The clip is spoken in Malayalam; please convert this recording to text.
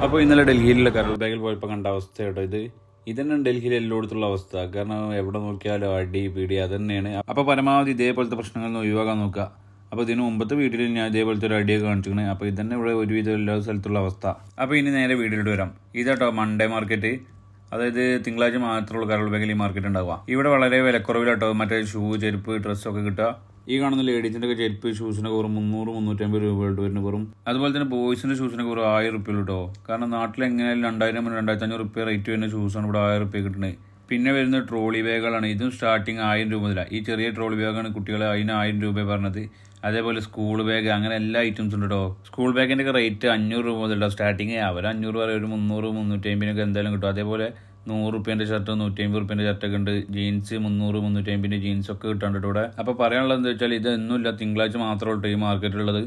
അപ്പോൾ ഇന്നലെ ഡൽഹിയിലുള്ള കരോൾ ബാഗിൽ പോയപ്പോൾ കണ്ട അവസ്ഥ കേട്ടോ ഇതന്നെ ഡൽഹിയിൽ എല്ലായിടത്തുള്ള അവസ്ഥ. കാരണം എവിടെ നോക്കിയാലും അടി പിടി അത് തന്നെയാണ്. അപ്പോൾ പരമാവധി ഇതേപോലത്തെ പ്രശ്നങ്ങൾ ഒഴിവാക്കാൻ നോക്കുക. അപ്പോൾ ഇതിന് മുമ്പത്തെ വീഡിയോയിൽ ഞാൻ ഇതേപോലത്തെ ഒരു ഐഡിയ കാണിച്ചിരിക്കണേ. അപ്പോൾ ഇതന്നെ ഇവിടെ ഒരുവിധം എല്ലാ സ്ഥലത്തുള്ള അവസ്ഥ. അപ്പോൾ ഇനി നേരെ വീഡിയോയിലോട്ട് വരാം. ഇതാട്ടോ മൺഡേ മാർക്കറ്റ്. അതായത് തിങ്കളാഴ്ച മാത്രമുള്ള കരോൾ ബാഗിൽ ഈ മാർക്കറ്റ് ഉണ്ടാവുക. ഇവിടെ വളരെ വിലക്കുറവിലാട്ടോ മറ്റേ ഷൂ, ചെരുപ്പ്, ഡ്രസ്സൊക്കെ കിട്ടുക. ഈ കാണുന്ന ലേഡീസിൻ്റെ ഒക്കെ ചെരുപ്പ്, ഷൂസിനൊക്കെ വെറും 300-350 രൂപ വരുന്ന വെറും. അതുപോലെ തന്നെ ബോയ്സിൻ്റെ ഷൂസിനൊക്കെ വെറും 1000 റുപ്യ കിട്ടോ. കാരണം നാട്ടിൽ എങ്ങനെയായാലും 2000-2500 റുപ്യ റേറ്റ് വരുന്ന ഷൂസാണ് ഇവിടെ 1000 റുപ്യ കിട്ടുന്നത്. പിന്നെ വരുന്ന ട്രോളി ബാഗുകളാണ്. ഇതും സ്റ്റാർട്ടിങ് 1000 രൂപ മുതലാണ്. ഈ ചെറിയ ട്രോളി ബാഗാണ് കുട്ടികളെ അതിന് 1000 രൂപ പറഞ്ഞത്. അതേപോലെ സ്കൂൾ ബാഗ്, അങ്ങനെ എല്ലാ ഐറ്റംസും ഉണ്ട് കേട്ടോ. സ്കൂൾ ബാഗിൻ്റെ ഒക്കെ റേറ്റ് 500 രൂപ മുതലുണ്ടോ സ്റ്റാർട്ടിങ്. അവർ 500 വരെ ഒരു 300-350 എന്തായാലും കിട്ടും. അതേപോലെ 100 റുപ്യേൻ്റെ ഷർട്ട്, 150 റുപ്യേൻ്റെ ഷർട്ടൊക്കെ ഉണ്ട്. ജീൻസ് 300-350 ജീൻസൊക്കെ കിട്ടാണ്ട് ഇവിടെ. അപ്പോൾ പറയാനുള്ളത് എന്താ വെച്ചാൽ ഇതൊന്നുമില്ല, തിങ്കളാഴ്ച മാത്രമേ ഉള്ളൂ ഈ മാർക്കറ്റുള്ളത്.